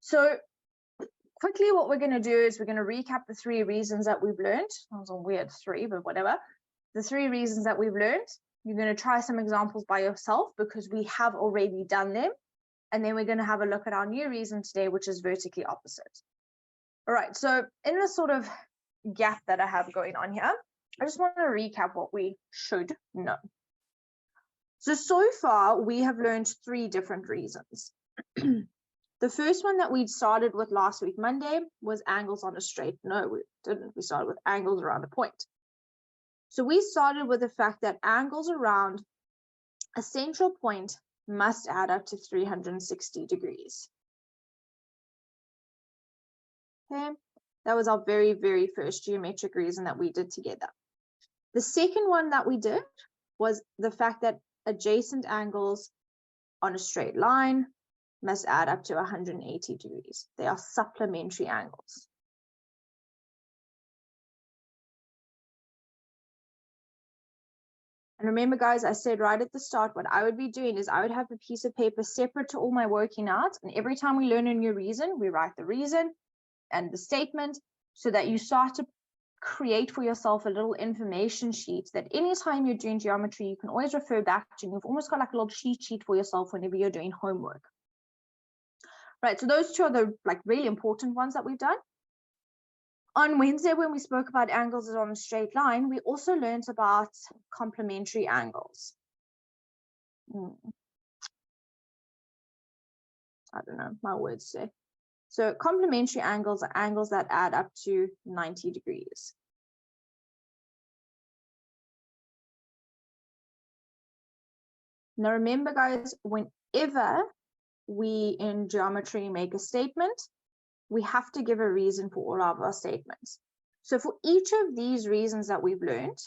So quickly, what we're going to do is we're going to recap the 3 reasons that we've learned. That was a weird 3, but whatever. The 3 reasons that we've learned. You're going to try some examples by yourself because we have already done them. And then we're going to have a look at our new reason today, which is vertically opposite. All right, so in this sort of gap that I have going on here, I just want to recap what we should know. So far, we have learned 3 different reasons. The first one that we started with last week, Monday, was angles on a straight. No, we didn't. We started with angles around a point. So we started with the fact that angles around a central point must add up to 360 degrees. Okay, that was our very, very first geometric reason that we did together. The second one that we did was the fact that adjacent angles on a straight line must add up to 180 degrees. They are supplementary angles. And remember, guys, I said right at the start, what I would be doing is I would have a piece of paper separate to all my working out. And every time we learn a new reason, we write the reason and the statement so that you start to create for yourself a little information sheet that anytime you're doing geometry, you can always refer back to. And you've almost got like a little cheat sheet for yourself whenever you're doing homework. Right, so those 2 are the really important ones that we've done. On Wednesday, when we spoke about angles on a straight line, we also learned about complementary angles. I don't know, my words today. So complementary angles are angles that add up to 90 degrees. Now remember, guys, whenever we in geometry make a statement, we have to give a reason for all of our statements. So for each of these reasons that we've learned,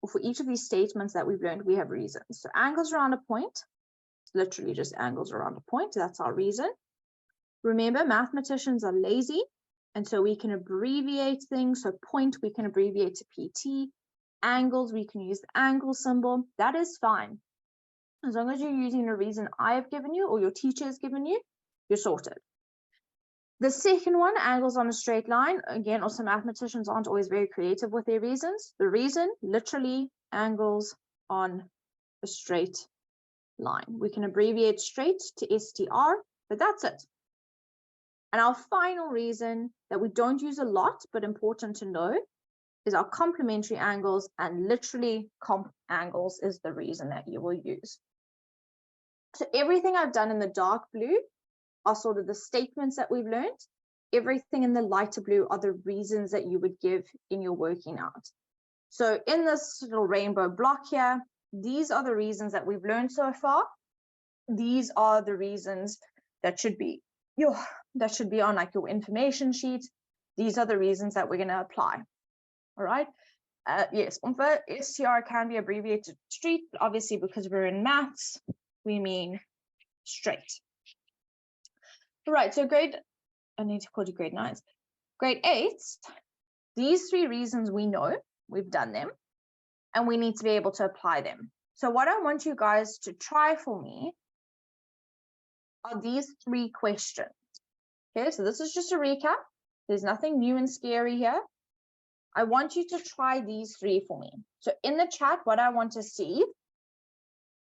or for each of these statements that we've learned, we have reasons. So angles around a point, it's literally just angles around a point. That's our reason. Remember, mathematicians are lazy, and so we can abbreviate things. So point, we can abbreviate to PT. Angles, we can use the angle symbol. That is fine. As long as you're using a reason I have given you or your teacher has given you, you're sorted. The second one, angles on a straight line. Again, also mathematicians aren't always very creative with their reasons. The reason, literally, angles on a straight line. We can abbreviate straight to STR, but that's it. And our final reason that we don't use a lot, but important to know, is our complementary angles, and literally comp angles is the reason that you will use. So everything I've done in the dark blue are sort of the statements that we've learned. Everything in the lighter blue are the reasons that you would give in your working out. So in this little rainbow block here, these are the reasons that we've learned so far. These are the reasons that should be on like your information sheet. These are the reasons that we're going to apply. All right. Yes, STR can be abbreviated street, but obviously because we're in maths, we mean straight. All right, so I need to call you grade 9s. Grade 8s, these 3 reasons we know, we've done them, and we need to be able to apply them. So what I want you guys to try for me are these 3 questions. Okay, so this is just a recap. There's nothing new and scary here. I want you to try these 3 for me. So in the chat, what I want to see,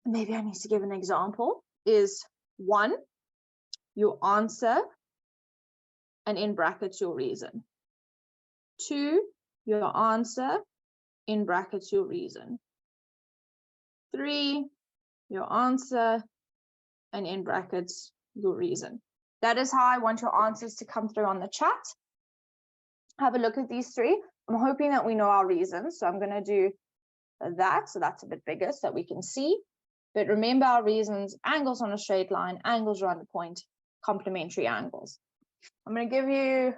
maybe I need to give an example, is 1, your answer, and in brackets, your reason. 2, your answer, in brackets, your reason. 3, your answer, and in brackets, your reason. That is how I want your answers to come through on the chat. Have a look at these 3. I'm hoping that we know our reasons. So I'm going to do that. So that's a bit bigger so that we can see. But remember our reasons: angles on a straight line, angles around the point, complementary angles. I'm going to give you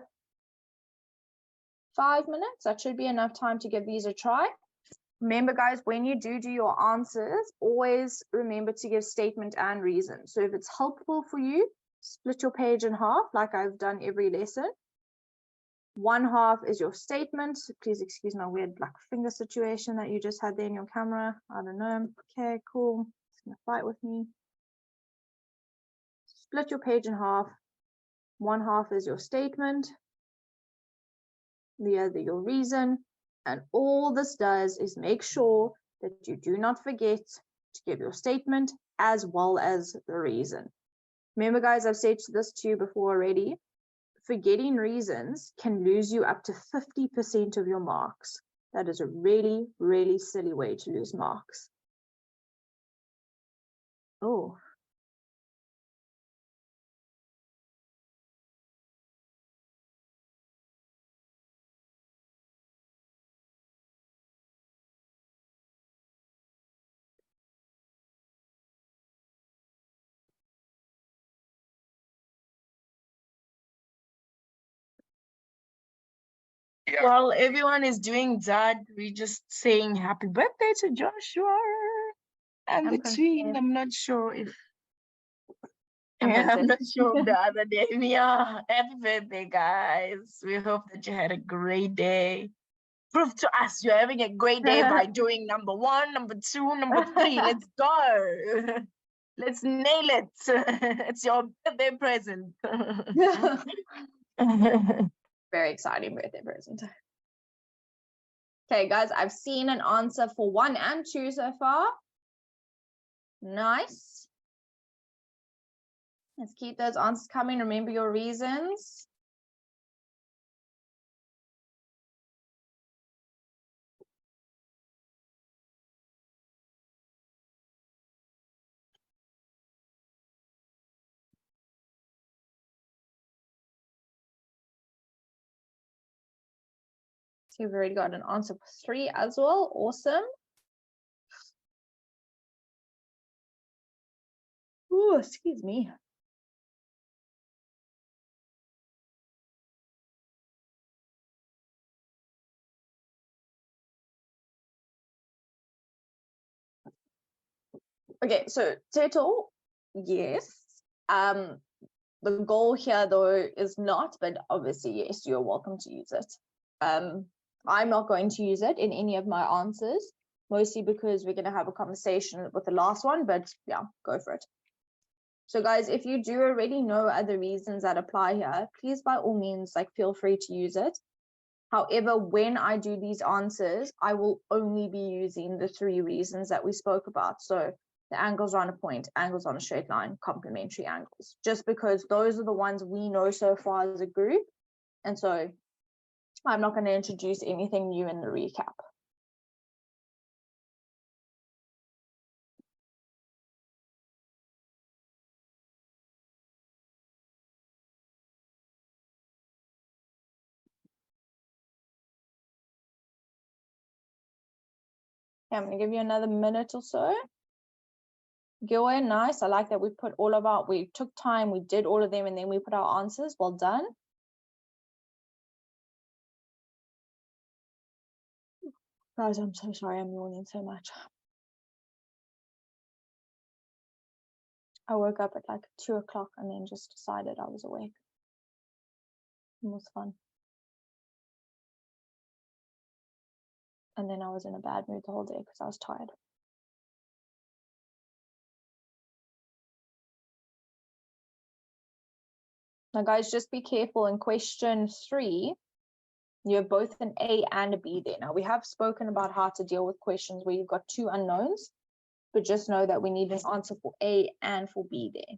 5 minutes. That should be enough time to give these a try. Remember, guys, when you do your answers, always remember to give statement and reason. So if it's helpful for you, split your page in half like I've done every lesson. 1 half is your statement. Please excuse my weird black finger situation that you just had there in your camera. I don't know. Okay, cool. It's gonna fight with me. Split your page in half. One half is your statement, the other your reason. And all this does is make sure that you do not forget to give your statement as well as the reason. Remember, guys, I've said this to you before already. Forgetting reasons can lose you up to 50% of your marks. That is a really, really silly way to lose marks. Oh. Yeah. While everyone is doing that, we're just saying happy birthday to Joshua and the twin. I'm not sure if I'm not sure of the other day. Yeah, happy birthday, guys. We hope that you had a great day. Prove to us you're having a great day by doing number 1, number 2, number 3. Let's go. Let's nail it. It's your birthday present. Very exciting birthday present. Okay, guys, I've seen an answer for 1 and 2 so far. Nice. Let's keep those answers coming. Remember your reasons. So you've already got an answer for 3 as well. Awesome. Ooh, excuse me. Okay, so total, yes. The goal here though is not, but obviously yes, you're welcome to use it. I'm not going to use it in any of my answers, mostly because we're going to have a conversation with the last one, but yeah, go for it. So guys, if you do already know other reasons that apply here, please by all means, like, feel free to use it. However, when I do these answers, I will only be using the 3 reasons that we spoke about. So the angles are on a point, angles on a straight line, complementary angles, just because those are the ones we know so far as a group. And so I'm not going to introduce anything new in the recap. Okay, I'm going to give you another minute or so. Gilway, nice. I like that we put all of our, we took time, we did all of them, and then we put our answers. Well done. Guys, I'm so sorry, I'm yawning so much. I woke up at like 2 o'clock and then just decided I was awake. It was fun. And then I was in a bad mood the whole day because I was tired. Now guys, just be careful in question 3. You have both an A and a B there. Now we have spoken about how to deal with questions where you've got 2 unknowns, but just know that we need an answer for A and for B there.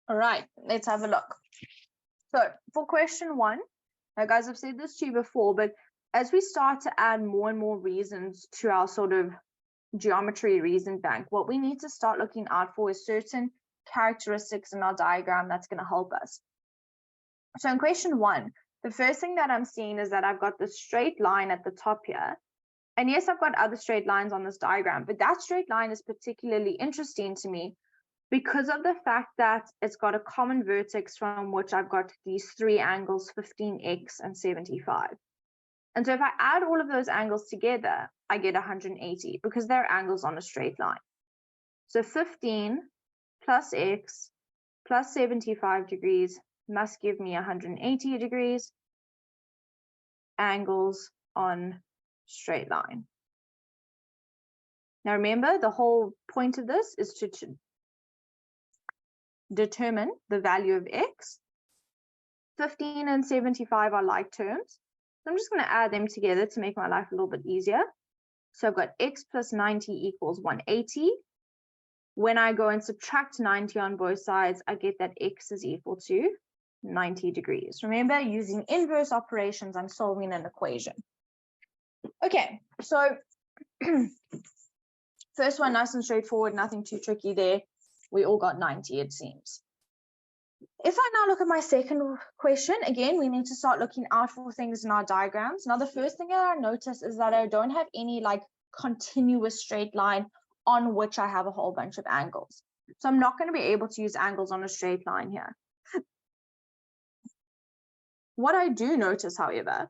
All right, let's have a look. So for question 1, now guys, I've said this to you before, but as we start to add more and more reasons to our sort of geometry reason bank, what we need to start looking out for is certain characteristics in our diagram that's going to help us. So in question 1, the first thing that I'm seeing is that I've got this straight line at the top here. And yes, I've got other straight lines on this diagram, but that straight line is particularly interesting to me because of the fact that it's got a common vertex from which I've got these 3 angles, 15x and 75. And so if I add all of those angles together, I get 180 because they're angles on a straight line. So 15 plus x plus 75 degrees must give me 180 degrees, angles on straight line. Now remember, the whole point of this is to determine the value of x. 15 and 75 are like terms. So I'm just going to add them together to make my life a little bit easier. So I've got x plus 90 equals 180. When I go and subtract 90 on both sides, I get that x is equal to 90 degrees. Remember, using inverse operations, I'm solving an equation. Okay, so first one, nice and straightforward, nothing too tricky there. We all got 90, it seems. If I now look at my second question, again, we need to start looking out for things in our diagrams. Now, the first thing that I notice is that I don't have any like continuous straight line on which I have a whole bunch of angles. So I'm not going to be able to use angles on a straight line here. What I do notice, however,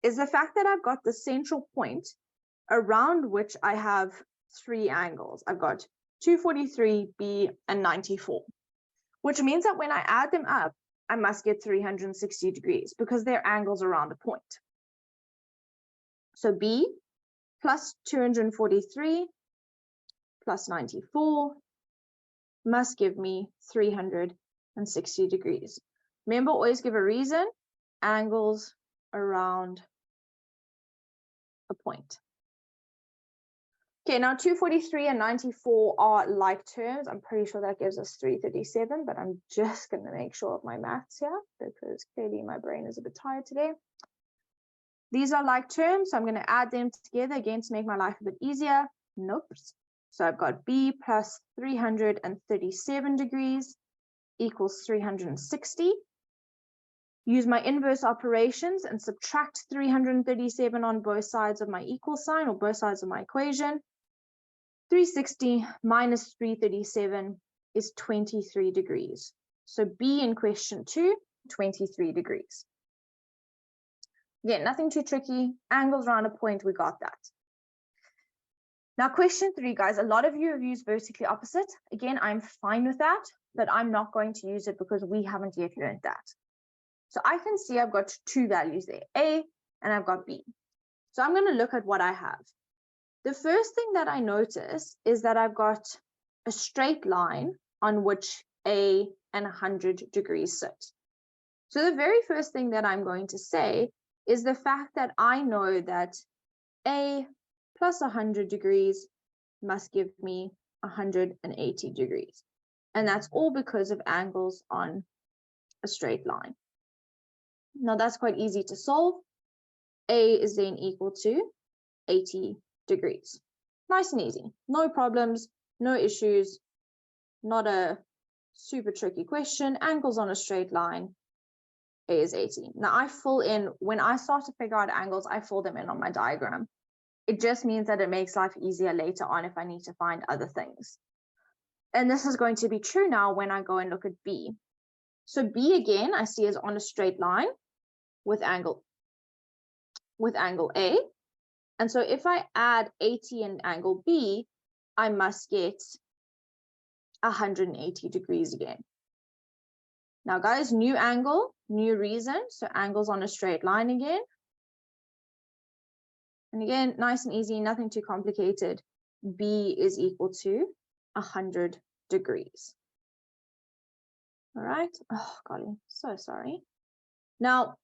is the fact that I've got the central point around which I have three angles. I've got 243, B, and 94, which means that when I add them up, I must get 360 degrees because they're angles around a point. So B plus 243 plus 94 must give me 360 degrees. Remember, always give a reason, angles around a point. Okay, now 243 and 94 are like terms. I'm pretty sure that gives us 337, but I'm just going to make sure of my maths here because clearly my brain is a bit tired today. These are like terms, so I'm going to add them together again to make my life a bit easier. Nope. So I've got B plus 337 degrees equals 360. Use my inverse operations and subtract 337 on both sides of my equal sign or both sides of my equation. 360 minus 337 is 23 degrees. So B in question 2, 23 degrees. Again, nothing too tricky. Angles around a point, we got that. Now question 3, guys, a lot of you have used vertically opposite. Again, I'm fine with that, but I'm not going to use it because we haven't yet learned that. So I can see I've got two values there, A and I've got B. So I'm going to look at what I have. The first thing that I notice is that I've got a straight line on which A and 100 degrees sit. So the very first thing that I'm going to say is the fact that I know that A plus 100 degrees must give me 180 degrees. And that's all because of angles on a straight line. Now that's quite easy to solve. A is then equal to 80 degrees. Nice and easy. No problems, no issues, not a super tricky question. Angles on a straight line, A is 80. Now I fill in, when I start to figure out angles, I fill them in on my diagram. It just means that it makes life easier later on if I need to find other things. And this is going to be true now when I go and look at B. So B again, I see is on a straight line with angle A. And so if I add 80 and angle B, I must get 180 degrees again. Now guys, new angle, new reason. So angles on a straight line again. And again, nice and easy, nothing too complicated. B is equal to 100 degrees. All right. Oh, golly, so sorry. Now,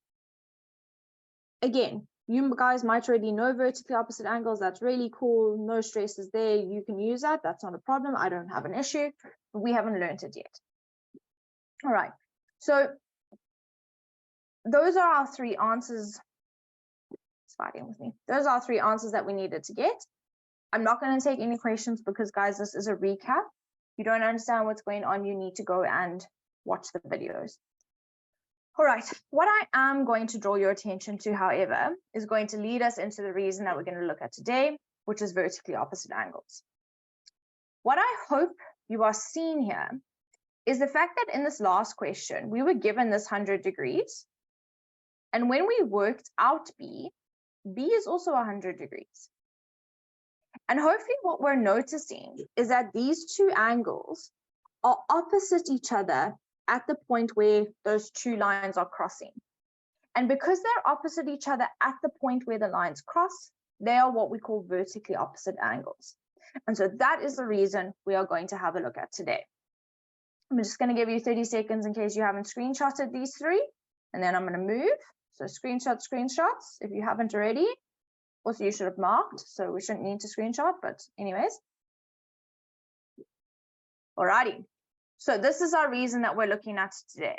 again, you guys might already know vertically opposite angles. That's really cool. No stresses there. You can use that. That's not a problem. I don't have an issue, but we haven't learned it yet. All right. So those are our three answers. It's fighting with me. Those are our three answers that we needed to get. I'm not going to take any questions because, guys, this is a recap. If you don't understand what's going on, you need to go and watch the videos. All right, what I am going to draw your attention to, however, is going to lead us into the reason that we're going to look at today, which is vertically opposite angles. What I hope you are seeing here is the fact that in this last question, we were given this 100 degrees. And when we worked out B, B is also 100 degrees. And hopefully what we're noticing is that these two angles are opposite each other at the point where those two lines are crossing. And because they're opposite each other at the point where the lines cross, they are what we call vertically opposite angles. And so that is the reason we are going to have a look at today. I'm just going to give you 30 seconds in case you haven't screenshotted these three, and then I'm going to move. So screenshots, if you haven't already. Also, you should have marked, so we shouldn't need to screenshot, but anyways. Alrighty, so this is our reason that we're looking at today.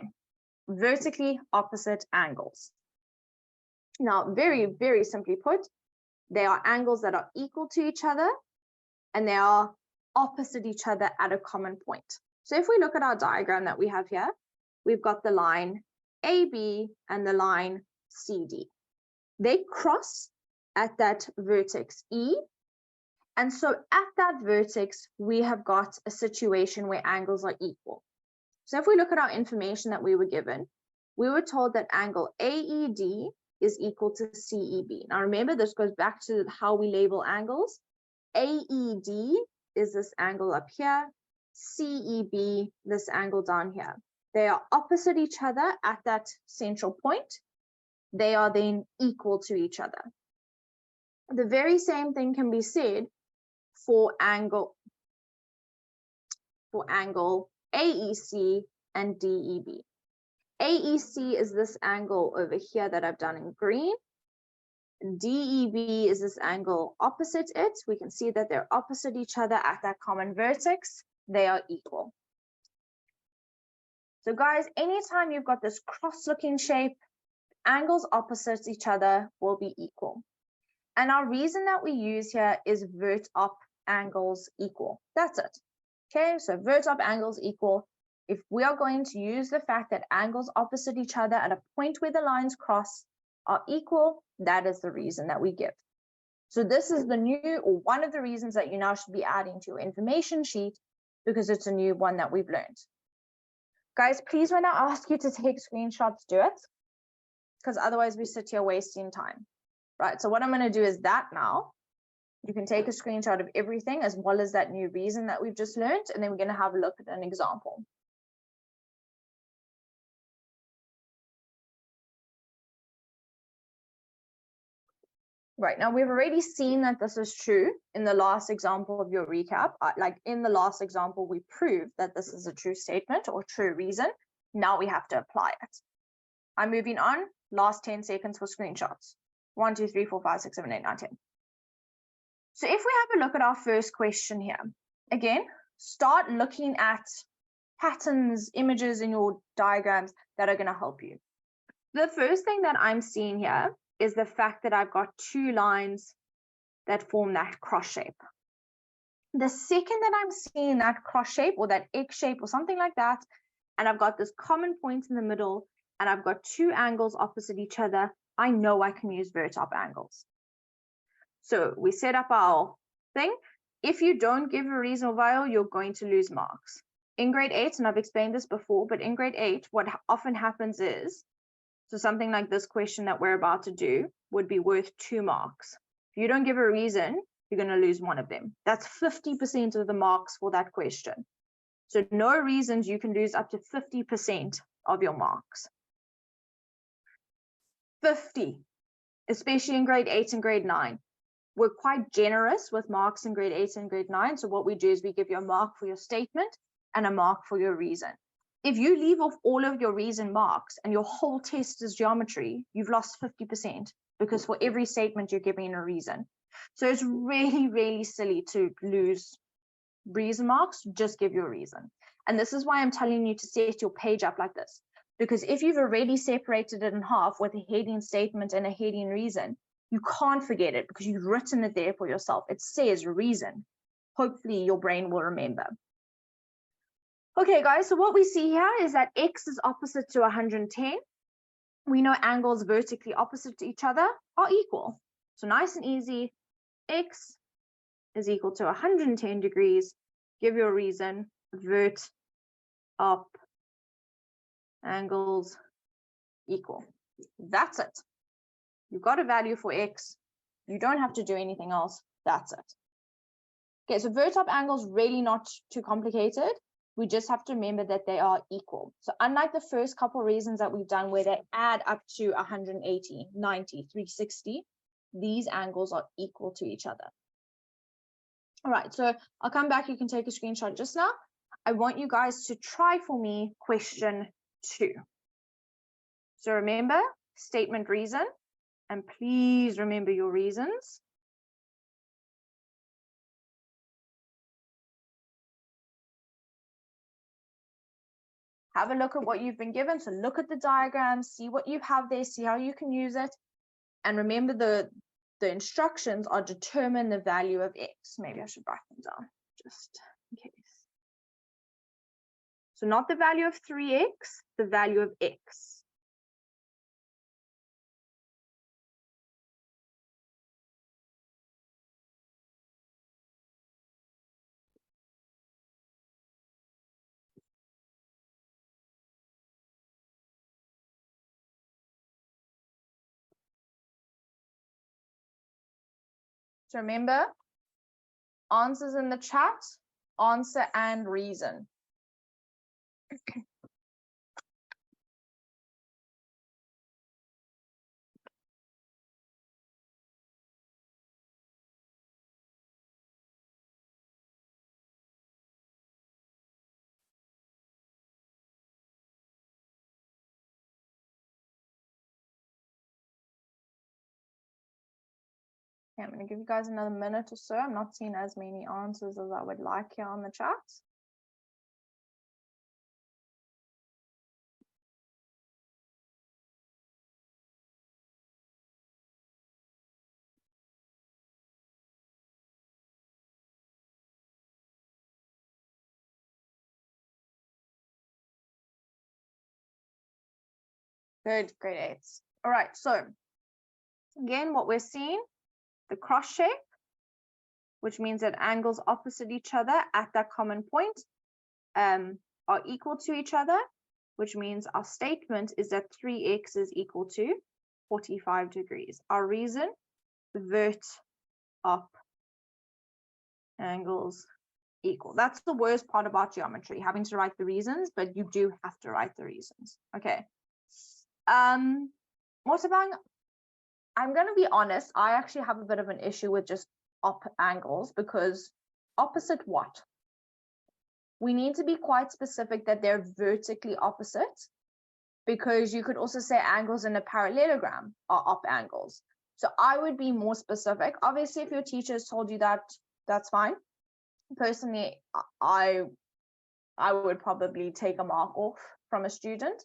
Vertically opposite angles. Now, very, very simply put, they are angles that are equal to each other and they are opposite each other at a common point. So if we look at our diagram that we have here, we've got the line AB and the line CD. They cross at that vertex E. And so at that vertex, we have got a situation where angles are equal. So if we look at our information that we were given, we were told that angle AED is equal to CEB. Now remember, this goes back to how we label angles. AED is this angle up here, CEB, this angle down here. They are opposite each other at that central point. They are then equal to each other. The very same thing can be said for angle AEC and DEB. AEC is this angle over here that I've done in green. DEB is this angle opposite it. We can see that they're opposite each other at that common vertex. They are equal. So guys, anytime you've got this cross-looking shape, angles opposite each other will be equal. And our reason that we use here is vert-op angles equal. That's it. Okay, so vert-op angles equal. If we are going to use the fact that angles opposite each other at a point where the lines cross are equal, that is the reason that we give. So this is the new, or one of the reasons that you now should be adding to your information sheet, because it's a new one that we've learned. Guys, please, when I ask you to take screenshots, do it, because otherwise we sit here wasting time. Right, so what I'm going to do is that now. You can take a screenshot of everything as well as that new reason that we've just learned, and then we're going to have a look at an example. Right, now we've already seen that this is true in the last example of your recap. Like in the last example, we proved that this is a true statement or true reason. Now we have to apply it. I'm moving on. Last 10 seconds for screenshots. 1, 2, 3, 4, 5, 6, 7, 8, 9, 10. So if we have a look at our first question here, again, start looking at patterns, images in your diagrams that are going to help you. The first thing that I'm seeing here is the fact that I've got two lines that form that cross shape. The second that I'm seeing that cross shape or that X shape or something like that, and I've got this common point in the middle, and I've got two angles opposite each other, I know I can use vert-op angles. So we set up our thing. If you don't give a reason or while, you're going to lose marks. In grade 8, and I've explained this before, but in grade 8, what often happens is, so something like this question that we're about to do would be worth 2 marks. If you don't give a reason, you're going to lose one of them. That's 50% of the marks for that question. So no reasons, you can lose up to 50% of your marks. 50, especially in grade 8 and grade 9. We're quite generous with marks in grade 8 and grade 9. So what we do is we give you a mark for your statement and a mark for your reason. If you leave off all of your reason marks and your whole test is geometry, you've lost 50% because for every statement you're giving a reason. So it's really, really silly to lose reason marks, just give your reason. And this is why I'm telling you to set your page up like this. Because if you've already separated it in half with a heading statement and a heading reason, you can't forget it because you've written it there for yourself. It says reason. Hopefully your brain will remember. Okay, guys, so what we see here is that X is opposite to 110. We know angles vertically opposite to each other are equal. So nice and easy, X is equal to 110 degrees. Give your reason, vert op angles equal. That's it. You've got a value for x. You don't have to do anything else. That's it. Okay, so vert-op angles really not too complicated. We just have to remember that they are equal. So unlike the first couple reasons that we've done where they add up to 180, 90, 360, these angles are equal to each other. All right, so I'll come back. You can take a screenshot just now. I want you guys to try for me question 2. So remember, statement, reason, and please remember your reasons. Have a look at what you've been given. So look at the diagram, see what you have there, see how you can use it. And remember the instructions are determine the value of x. Maybe I should write them down just in case. So not the value of 3x, the value of x. So remember, answers in the chat, answer and reason. Okay, I'm going to give you guys another minute or so. I'm not seeing as many answers as I would like here on the chat. Good, grade 8s. All right, so again, what we're seeing, the cross shape, which means that angles opposite each other at that common point are equal to each other, which means our statement is that 3x is equal to 45 degrees. Our reason, vert op angles equal. That's the worst part about geometry, having to write the reasons, but you do have to write the reasons. Okay. Watobe, I'm going to be honest, I actually have a bit of an issue with just op angles because opposite what? We need to be quite specific that they're vertically opposite, because you could also say angles in a parallelogram are op angles. So I would be more specific. Obviously, if your teacher has told you that, that's fine. Personally, I would probably take a mark off from a student.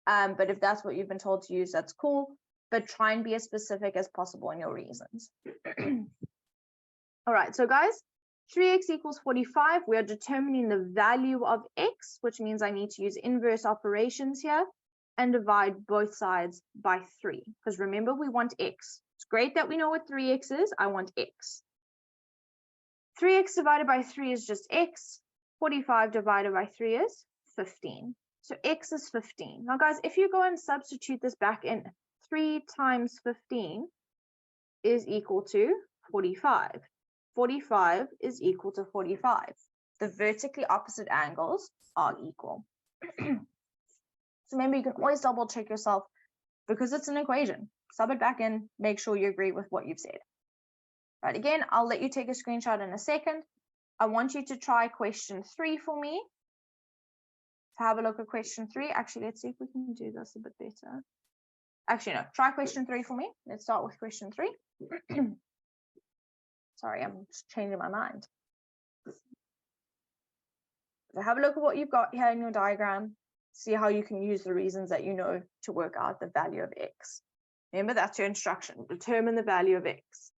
But if that's what you've been told to use, that's cool. But try and be as specific as possible in your reasons. All right, so guys, 3x equals 45. We are determining the value of x, which means I need to use inverse operations here and divide both sides by 3. Because remember, we want x. It's great that we know what 3x is. I want x. 3x divided by 3 is just x. 45 divided by 3 is 15. So x is 15. Now, guys, if you go and substitute this back in, 3 times 15 is equal to 45. 45 is equal to 45. The vertically opposite angles are equal. So remember, you can always double check yourself because it's an equation. Sub it back in, make sure you agree with what you've said. Right, again, I'll let you take a screenshot in a second. I want you to try question 3 for me. To have a look at question 3. Actually, let's see if we can do this a bit better. Actually, no, try question 3 for me. Let's start with question 3. Sorry, I'm just changing my mind. So have a look at what you've got here in your diagram. See how you can use the reasons that you know to work out the value of x. Remember, that's your instruction. Determine the value of x.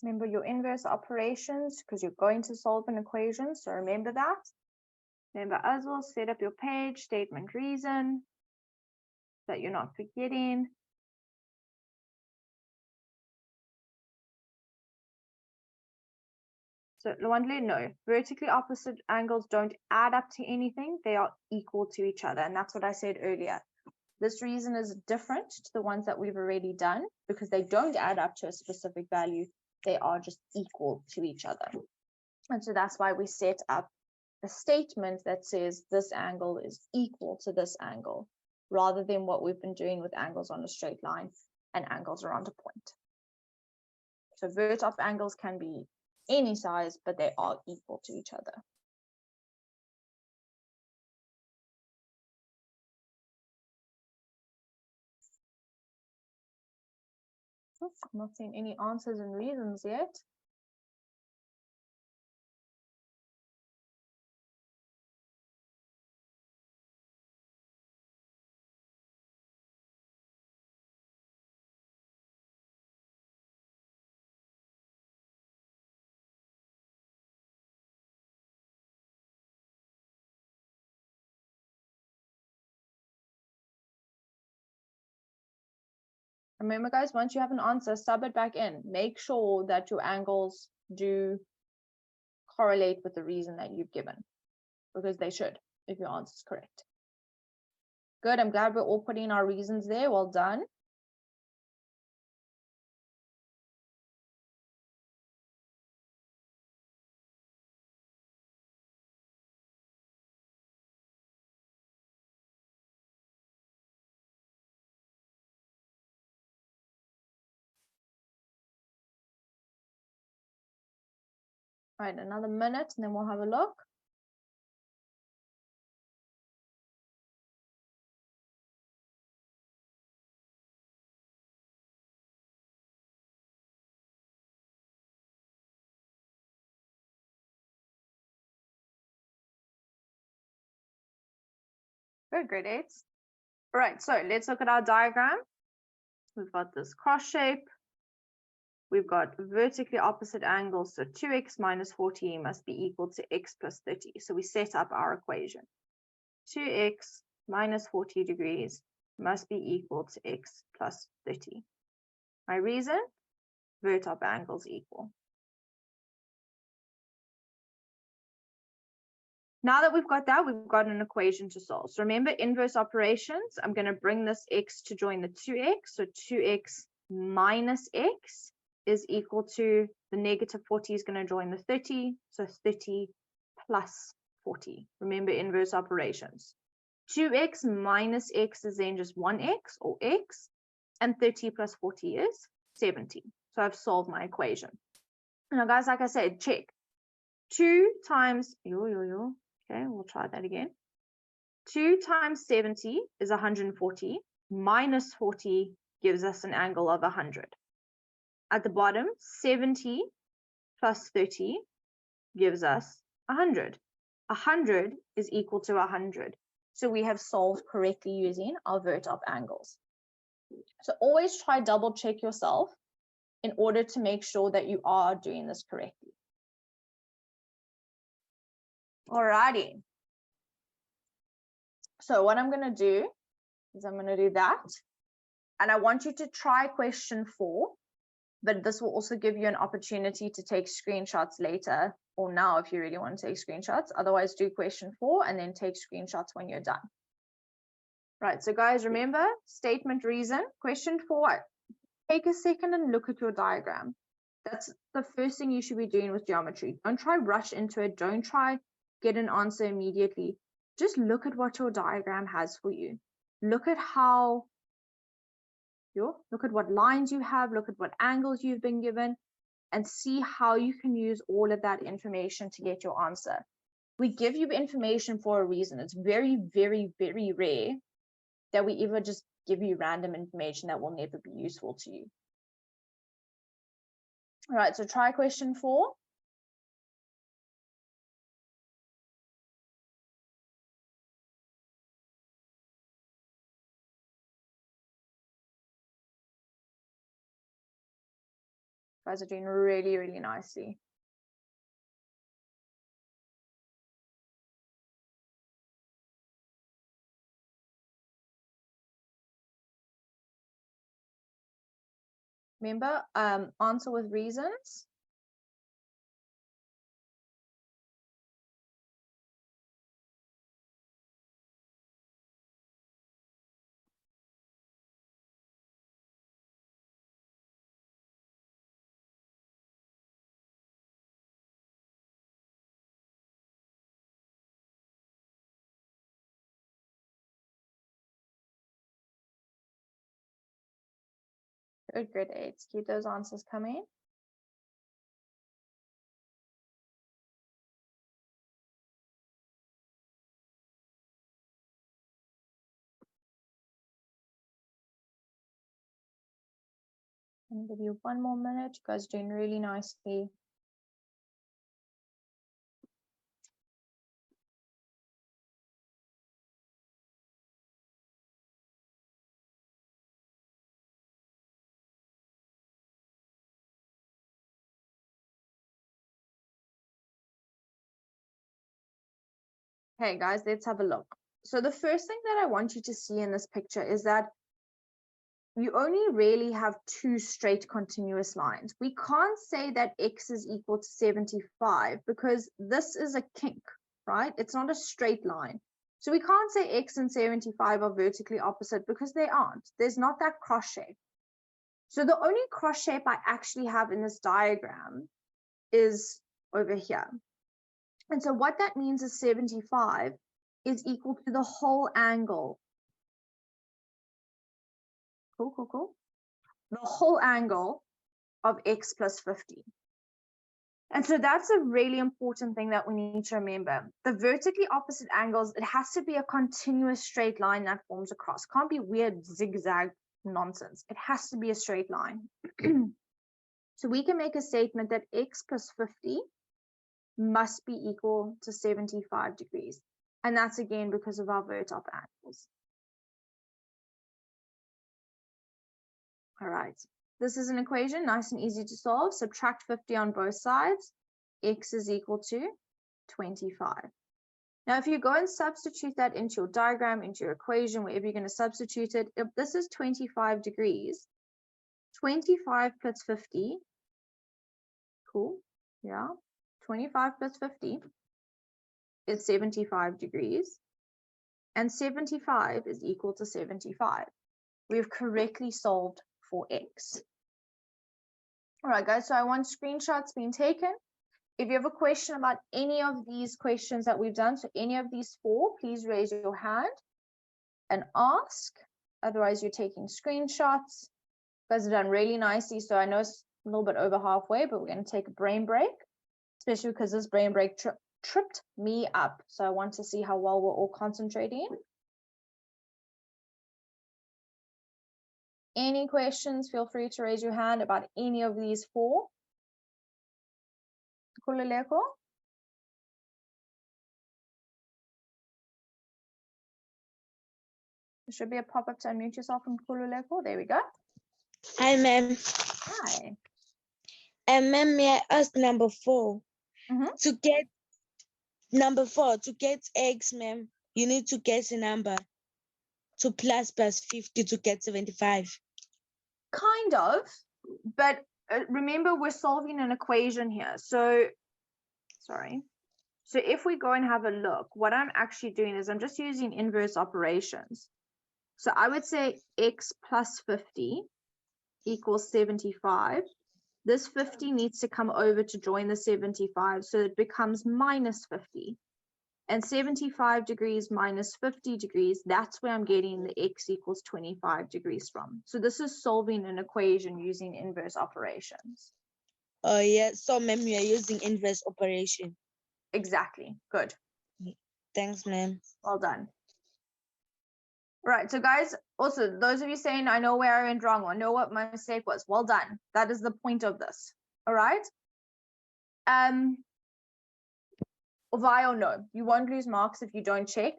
Remember your inverse operations because you're going to solve an equation. So remember that. Remember as well, set up your page, statement, reason, so that you're not forgetting. So Lwandle, no, vertically opposite angles don't add up to anything. They are equal to each other. And that's what I said earlier. This reason is different to the ones that we've already done because they don't add up to a specific value. They are just equal to each other. And so that's why we set up a statement that says this angle is equal to this angle, rather than what we've been doing with angles on a straight line and angles around a point. So vert-op angles can be any size, but they are equal to each other. I'm not seeing any answers and reasons yet. Remember, guys, once you have an answer, sub it back in. Make sure that your angles do correlate with the reason that you've given, because they should, if your answer is correct. Good, I'm glad we're all putting our reasons there. Well done. All right, another minute and then we'll have a look. Good, grade 8s. All right, so let's look at our diagram. We've got this cross shape. We've got vertically opposite angles, so 2x minus 40 must be equal to x plus 30. So we set up our equation. 2x minus 40 degrees must be equal to x plus 30. My reason? Vert-op angles equal. Now that we've got that, we've got an equation to solve. So remember inverse operations. I'm going to bring this x to join the 2x. So 2x minus x is equal to the negative 40 is going to join the 30. So 30 plus 40. Remember inverse operations. 2x minus x is then just 1x or x. And 30 plus 40 is 70. So I've solved my equation. Now guys, like I said, check. 2 times, okay, we'll try that again. 2 times 70 is 140. Minus 40 gives us an angle of 100. At the bottom, 70 plus 30 gives us 100. 100 is equal to 100. So we have solved correctly using our vert-op angles. So always try double check yourself in order to make sure that you are doing this correctly. Alrighty. So what I'm going to do is I'm going to do that. And I want you to try question 4, but this will also give you an opportunity to take screenshots later or now if you really want to take screenshots. Otherwise, do question 4 and then take screenshots when you're done. Right, so guys, remember, statement, reason. Question 4, take a second and look at your diagram. That's the first thing you should be doing with geometry. Don't try rush into it. Don't try get an answer immediately. Just look at what your diagram has for you. Look at how, look at what lines you have, look at what angles you've been given, and see how you can use all of that information to get your answer. We give you information for a reason. It's very, very, very rare that we ever just give you random information that will never be useful to you. All right, so try question 4. guys are doing really, really nicely. Remember, answer with reasons. Good, grade 8s. Keep those answers coming. I'll give you 1 more minute. You guys are doing really nicely. Okay, guys, let's have a look. So the first thing that I want you to see in this picture is that you only really have 2 straight continuous lines. We can't say that x is equal to 75 because this is a kink, right? It's not a straight line. So we can't say x and 75 are vertically opposite because they aren't. There's not that cross shape. So the only cross shape I actually have in this diagram is over here. And so what that means is 75 is equal to the whole angle. Cool, cool, cool. The whole angle of x plus 50. And so that's a really important thing that we need to remember. The vertically opposite angles, it has to be a continuous straight line that forms across. Can't be weird zigzag nonsense. It has to be a straight line. So we can make a statement that x plus 50 must be equal to 75 degrees. And that's again because of our vert-op angles. All right, this is an equation, nice and easy to solve. Subtract 50 on both sides. X is equal to 25. Now, if you go and substitute that into your diagram, into your equation, wherever you're going to substitute it, if this is 25 degrees, 25 plus 50, cool, yeah, 25 plus 50 is 75 degrees, and 75 is equal to 75. We have correctly solved for x. All right, guys, so I want screenshots being taken. If you have a question about any of these questions that we've done, so any of these 4, please raise your hand and ask. Otherwise, you're taking screenshots. You guys have done really nicely. So I know it's a little bit over halfway, but we're going to take a brain break, especially because this brain break tripped me up. So I want to see how well we're all concentrating. Any questions, feel free to raise your hand about any of these 4. Kululeko? There should be a pop-up to unmute yourself from Kululeko. There we go. Hi, ma'am. Hi. And ma'am, may I ask number 4? To get number 4, to get x, ma'am, you need to guess a number. To plus 50 to get 75. Kind of, but remember we're solving an equation here. So, sorry. So if we go and have a look, what I'm actually doing is I'm just using inverse operations. So I would say x plus 50 equals 75. This 50 needs to come over to join the 75, so it becomes minus 50. And 75 degrees minus 50 degrees, that's where I'm getting the x equals 25 degrees from. So this is solving an equation using inverse operations. Oh, yeah. So, ma'am, you are using inverse operation. Exactly. Good. Thanks, ma'am. Well done. Right. So, guys, also, those of you saying, I know where I went wrong or know what my mistake was, well done. That is the point of this. All right. Via or no, you won't lose marks if you don't check.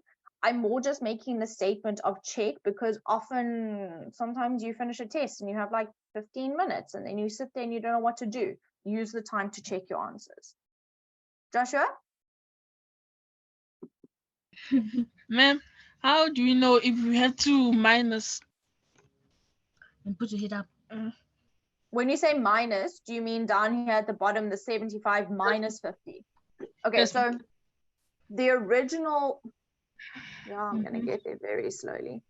I'm more just making the statement of check, because often, sometimes you finish a test and you have like 15 minutes and then you sit there and you don't know what to do. Use the time to check your answers. Joshua? Ma'am, how do we know if we have to minus? And put your head up. When you say minus, do you mean down here at the bottom, the 75 minus 50? Okay, Yes. so the original, yeah, I'm going to get there very slowly.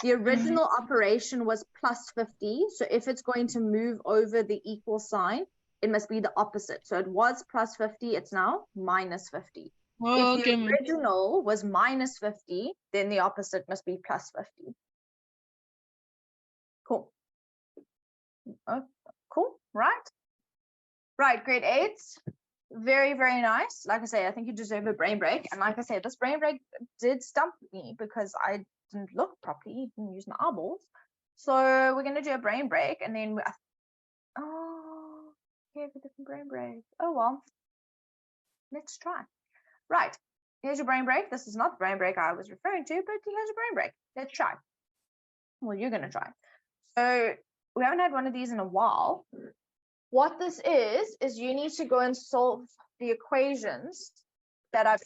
The original operation was plus 50. So if it's going to move over the equal sign, it must be the opposite. So it was plus 50, it's now minus 50. Oh, if the okay, original was minus 50, then the opposite must be plus 50. Cool. Oh, cool, right? Right, grade 8s. Very, very nice. Like I say, I think you deserve a brain break. And like I said, this brain break did stump me because I didn't look properly, didn't use my eyeballs. So we're going to do a brain break, and then oh, okay, a different brain break. Oh, well, let's try. Right, here's your brain break. This is not the brain break I was referring to, but here's a brain break. Let's try. Well, you're going to try. So we haven't had one of these in a while. What this is you need to go and solve the equations that I've,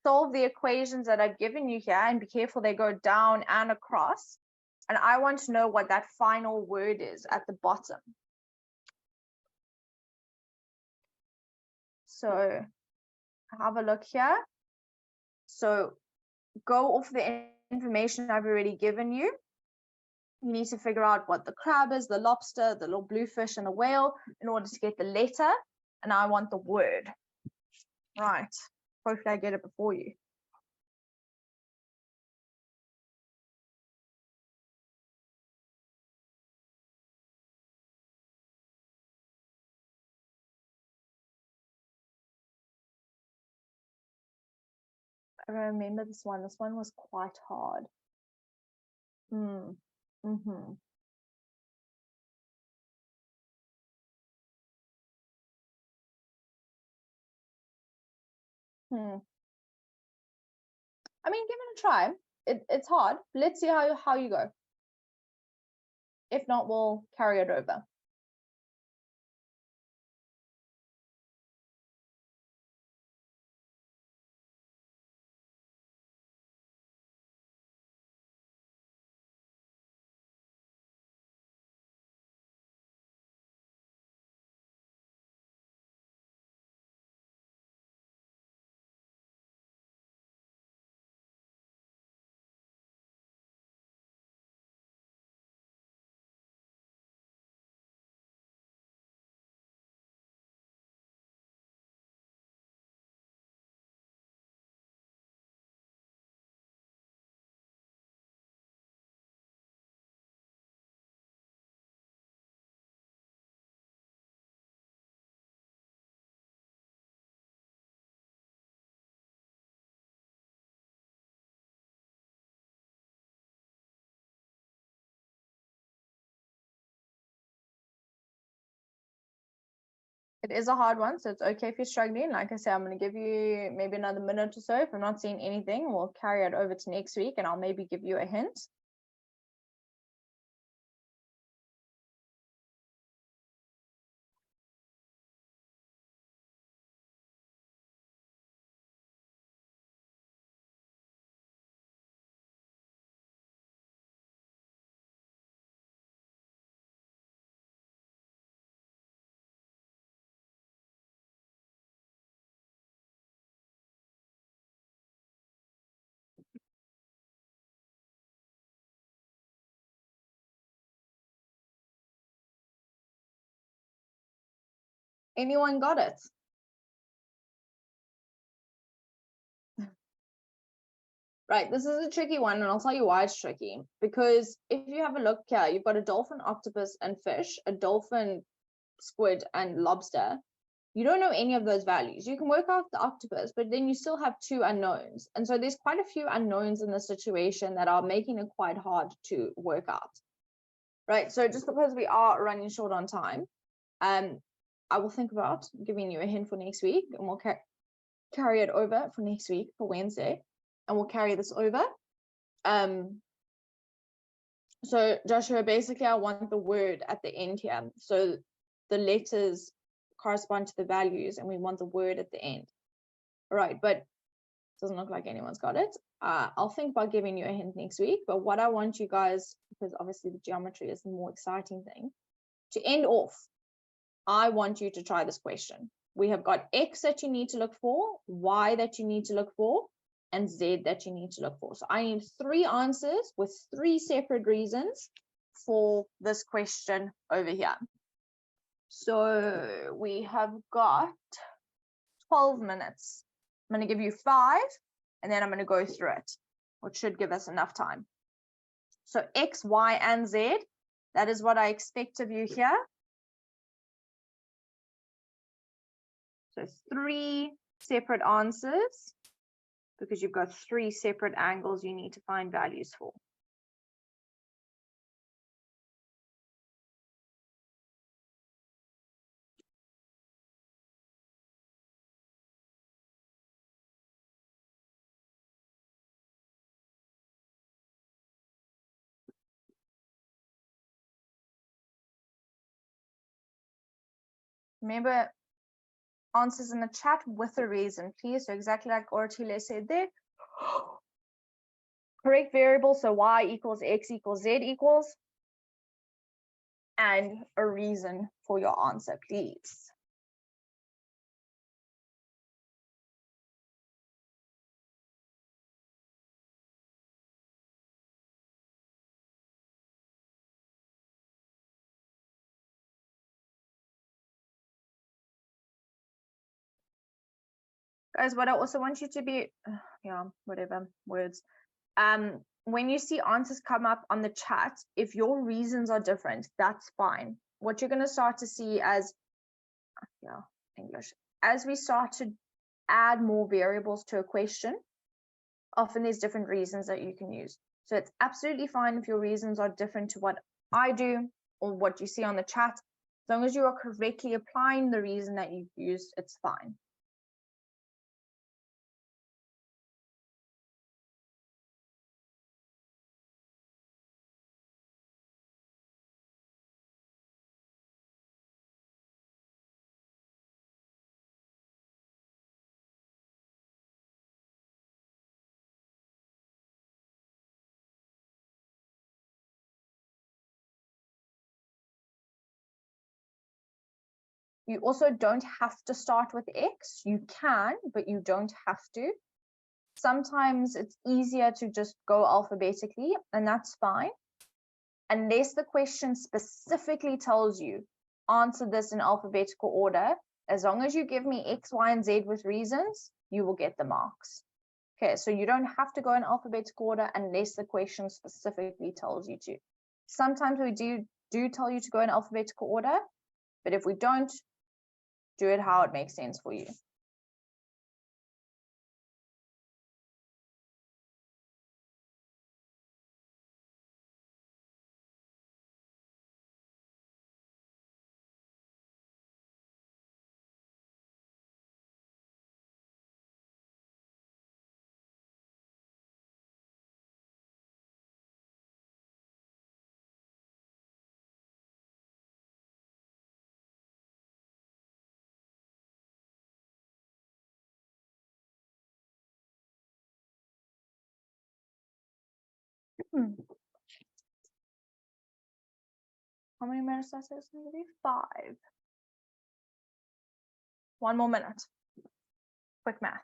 solve the equations that I've given you here, and be careful they go down and across. And I want to know what that final word is at the bottom. So have a look here. So go off the information I've already given you. You need to figure out what the crab is, the lobster, the little blue fish, and the whale in order to get the letter. And I want the word. Right. Hopefully I get it before you. I remember this one. This one was quite hard. I mean, give it a try. It's hard. Let's see how you go. If not, we'll carry it over. It is a hard one, so it's okay if you're struggling. Like I said, I'm going to give you maybe another minute or so. If I'm not seeing anything, we'll carry it over to next week, and I'll maybe give you a hint. Anyone got it? Right, this is a tricky one, and I'll tell you why it's tricky. Because if you have a look here, you've got a dolphin, octopus, and fish, a dolphin, squid, and lobster. You don't know any of those values. You can work out the octopus, but then you still have two unknowns. And so there's quite a few unknowns in this situation that are making it quite hard to work out. Right, so just because we are running short on time, I will think about giving you a hint for next week, and we'll carry it over for next week, for Wednesday, and we'll carry this over. So Joshua, basically I want the word at the end here. So the letters correspond to the values and we want the word at the end. All right, but it doesn't look like anyone's got it. I'll think about giving you a hint next week, but what I want you guys, because obviously the geometry is the more exciting thing, to end off, I want you to try this question. We have got X that you need to look for, Y that you need to look for, and Z that you need to look for. So I need 3 answers with 3 separate reasons for this question over here. So we have got 12 minutes. I'm going to give you 5, and then I'm going to go through it, which should give us enough time. So X, Y, and Z, that is what I expect of you here. So 3 separate answers, because you've got 3 separate angles you need to find values for. Remember, answers in the chat with a reason, please. So exactly like Ortile said there. Correct variable, so Y equals X equals Z equals. And a reason for your answer, please. Guys, what I also want you to be, whatever words. When you see answers come up on the chat, if your reasons are different, that's fine. What you're going to start to see as, English, as we start to add more variables to a question, often there's different reasons that you can use. So it's absolutely fine if your reasons are different to what I do or what you see on the chat. As long as you are correctly applying the reason that you've used, it's fine. You also don't have to start with X. You can, but you don't have to. Sometimes it's easier to just go alphabetically, and that's fine. Unless the question specifically tells you, answer this in alphabetical order, as long as you give me X, Y, and Z with reasons, you will get the marks. Okay, so you don't have to go in alphabetical order unless the question specifically tells you to. Sometimes we do tell you to go in alphabetical order, but if we don't, do it how it makes sense for you. How many minutes does this need to be? 5. 1 more minute. Quick math.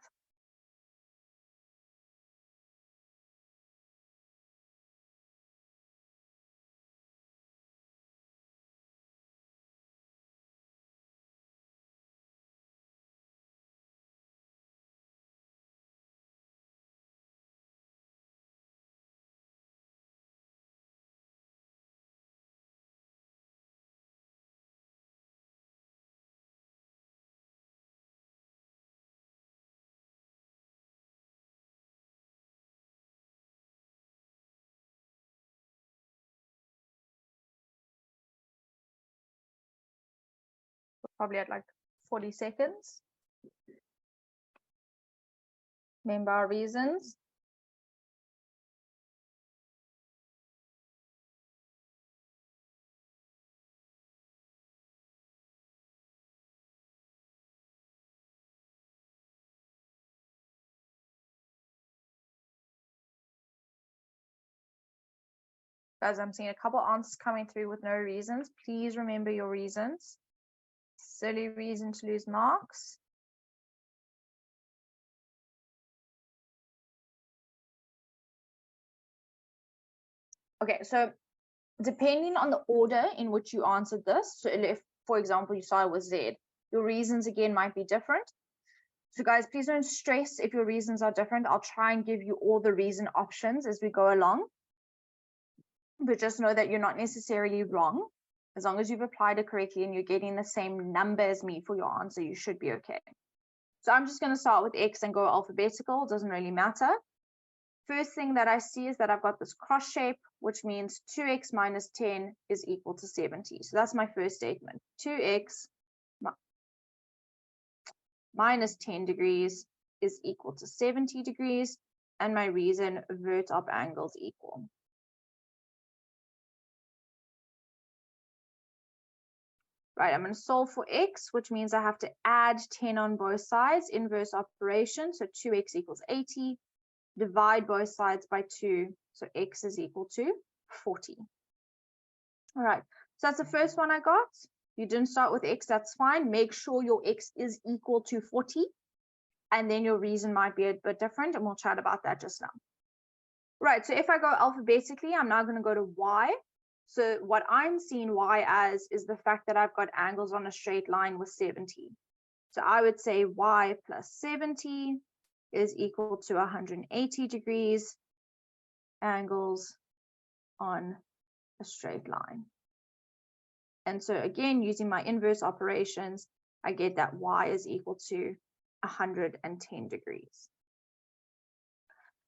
Probably at like 40 seconds. Remember our reasons? Guys, I'm seeing a couple answers coming through with no reasons. Please remember your reasons. Silly reason to lose marks. Okay, so depending on the order in which you answered this, so if, for example, you started with Z, your reasons again might be different. So guys, please don't stress if your reasons are different. I'll try and give you all the reason options as we go along. But just know that you're not necessarily wrong. As long as you've applied it correctly and you're getting the same number as me for your answer, you should be okay. So I'm just going to start with X and go alphabetical. It doesn't really matter. First thing that I see is that I've got this cross shape, which means 2x minus 10 is equal to 70. So that's my first statement. 2x minus 10 degrees is equal to 70 degrees. And my reason, vert-op angles equal. Right, I'm going to solve for x, which means I have to add 10 on both sides, inverse operation. So 2x equals 80. Divide both sides by 2. So x is equal to 40. All right, so that's the first one I got. You didn't start with x, that's fine. Make sure your x is equal to 40. And then your reason might be a bit different, and we'll chat about that just now. Right, so if I go alphabetically, I'm now going to go to y. So what I'm seeing y as is the fact that I've got angles on a straight line with 70. So I would say y plus 70 is equal to 180 degrees angles on a straight line. And so again, using my inverse operations, I get that y is equal to 110 degrees.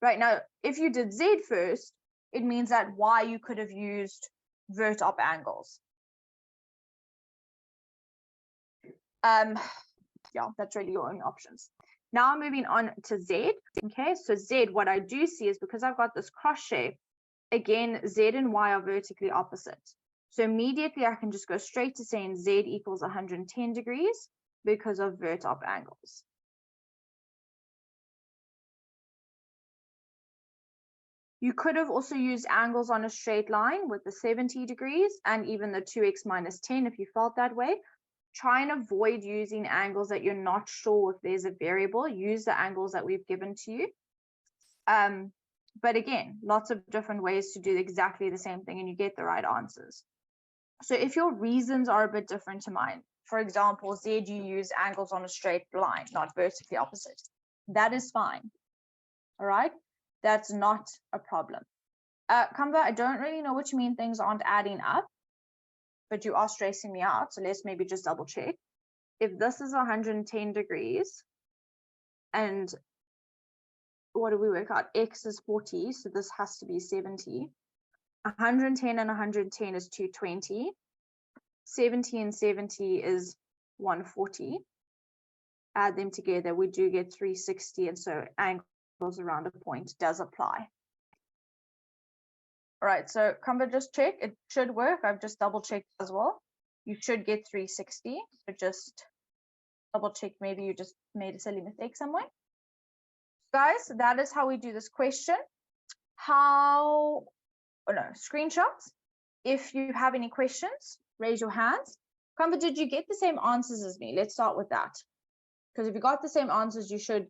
Right, now, if you did z first, it means that y you could have used vert-op angles. Yeah, that's really your only options. Now moving on to z. Okay, so z, what I do see is because I've got this cross shape, again, z and y are vertically opposite. So immediately I can just go straight to saying z equals 110 degrees because of vert-op angles. You could have also used angles on a straight line with the 70 degrees and even the 2x minus 10 if you felt that way. Try and avoid using angles that you're not sure if there's a variable. Use the angles that we've given to you. But again, lots of different ways to do exactly the same thing and you get the right answers. So if your reasons are a bit different to mine, for example, Z, you use angles on a straight line, not vertically opposite. That is fine. All right. That's not a problem. Kamba, I don't really know what you mean things aren't adding up, but you are stressing me out. So let's maybe just double check. If this is 110 degrees and what do we work out? X is 40, so this has to be 70. 110 and 110 is 220. 70 and 70 is 140. Add them together, we do get 360, and so angles around a point does apply. All right, so Kamba, just check. It should work. I've just double checked as well. You should get 360. So just double check. Maybe you just made a silly mistake somewhere. Guys, that is how we do this question. Screenshots. If you have any questions, raise your hands. Kamba, did you get the same answers as me? Let's start with that. Because if you got the same answers, you should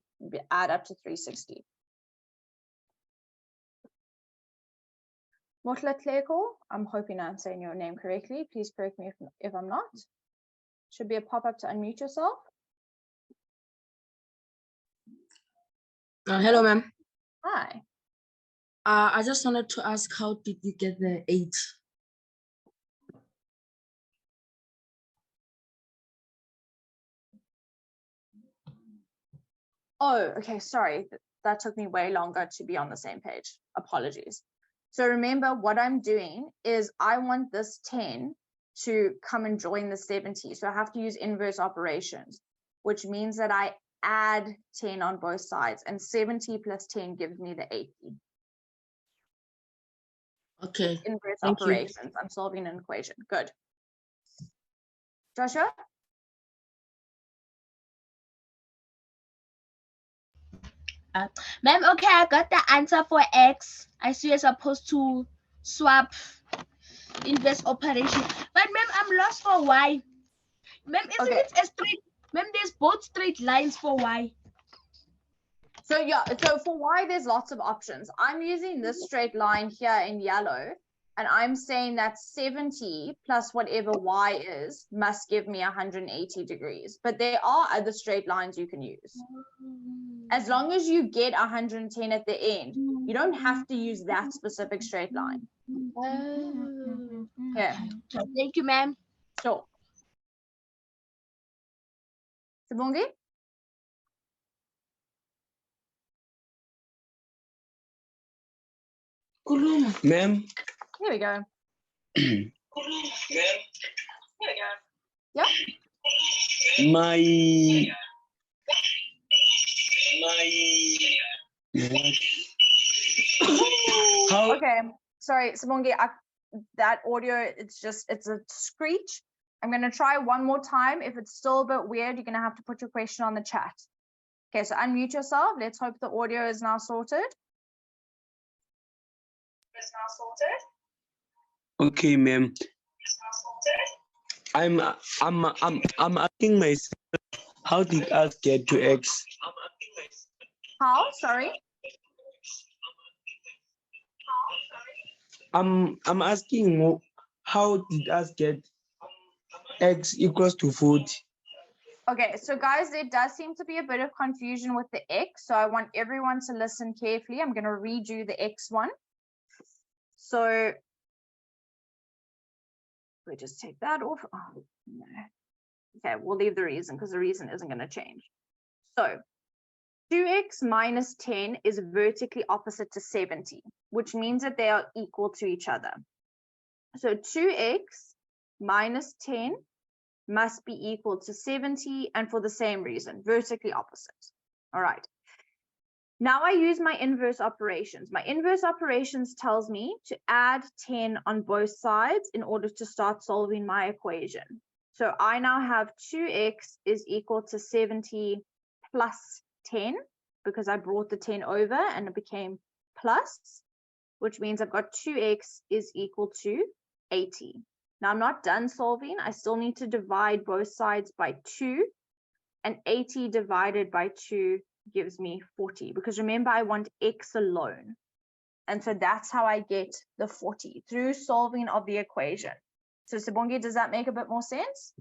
add up to 360. Motla Tleko, I'm hoping I'm saying your name correctly. Please correct me if I'm not. Should be a pop-up to unmute yourself. Hello, ma'am. Hi. I just wanted to ask, how did you get the 8? Oh, okay, sorry. That took me way longer to be on the same page. Apologies. So remember, what I'm doing is I want this 10 to come and join the 70. So I have to use inverse operations, which means that I add 10 on both sides, and 70 plus 10 gives me the 80. Okay. Inverse Thank you. operations. I'm solving an equation. Good. Joshua? Ma'am, okay, I got the answer for X. I see you're supposed to swap inverse operation. But ma'am, I'm lost for Y. Ma'am, isn't it a straight? Ma'am, there's both straight lines for Y. So yeah, so for Y, there's lots of options. I'm using this straight line here in yellow, and I'm saying that 70 plus whatever Y is must give me 180 degrees. But there are other straight lines you can use. As long as you get 110 at the end, you don't have to use that specific straight line. Yeah. Thank you, ma'am. Sure. Sibongi? Ma'am. Here we go. Ma'am. Here we go. Yeah. How? Okay. Sorry, Sibongi, that audio, it's a screech. I'm going to try one more time. If it's still a bit weird, you're going to have to put your question on the chat. Okay, so unmute yourself. Let's hope the audio is now sorted. Okay, ma'am. I'm asking myself, how did us get to X? How? Sorry. I'm asking, how did us get X equals to 40? Okay, so guys, there does seem to be a bit of confusion with the X. So I want everyone to listen carefully. I'm going to redo the X one. So we just take that off. Oh, no. Okay, we'll leave the reason because the reason isn't going to change. So 2x minus 10 is vertically opposite to 70, which means that they are equal to each other. So 2x minus 10 must be equal to 70, and for the same reason, vertically opposite. All right. Now I use my inverse operations. My inverse operations tells me to add 10 on both sides in order to start solving my equation. So I now have 2x is equal to 70 plus 10, because I brought the 10 over and it became plus, which means I've got 2x is equal to 80. Now I'm not done solving. I still need to divide both sides by 2, and 80 divided by 2 gives me 40, because remember, I want x alone. And so that's how I get the 40, through solving of the equation. So Sibongi, does that make a bit more sense?